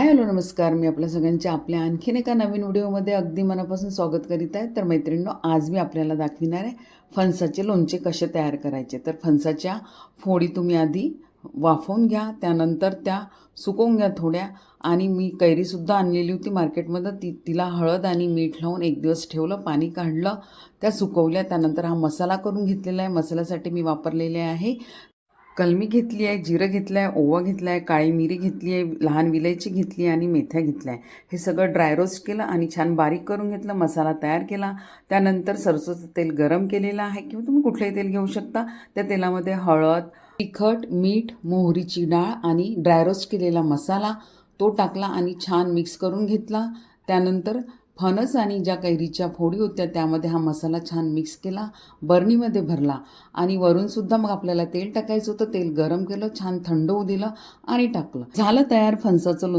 Hi hello नमस्कार. मी आपल्या सगळ्यांचे आपल्या आणखीन एका नवीन व्हिडिओमध्ये अगदी मनापासून स्वागत करीत आहे. तर मैत्रिणींनो, आज मी आपल्याला दाखविणार आहे फणसाचे लोणचे कसे तयार करायचे. तर फणसाच्या फोडी तुम्ही आधी वाफवून घ्या, त्यानंतर त्या सुकवून घ्या थोड्या. आणि मी कैरीसुद्धा आणलेली होती मार्केटमध्ये, तिला हळद आणि मीठ लावून एक दिवस ठेवलं, पाणी काढलं, त्या सुकवल्या. त्यानंतर हा मसाला करून घेतलेला आहे. मसाल्यासाठी मी वापरलेले आहे कलमी घेतली आहे, जिरं घेतलं आहे, ओवा घेतला आहे, काळी मिरी घेतली आहे, लहान विलायची घेतली आहे आणि मेथ्या घेतल्या आहे. हे सगळं ड्राय रोस्ट केलं आणि छान बारीक करून घेतलं. मसाला तयार केला. त्यानंतर सरसोचं तेल गरम केलेलं आहे किंवा तुम्ही कुठलंही तेल घेऊ शकता. त्या तेलामध्ये हळद, तिखट, मीठ, मोहरीची डाळ आणि ड्राय रोस्ट केलेला मसाला तो टाकला आणि छान मिक्स करून घेतला. त्यानंतर फणस आणि ज्या कैरीच्या फोडी होत्या त्यामध्ये हा मसाला छान मिक्स केला, बरणीमध्ये भरला आणि वरूनसुद्धा मग आपल्याला तेल टाकायचं होतं. तेल गरम केलं, छान थंड होऊ दिलं आणि टाकलं. झालं तयार फणसाचं लोणचं.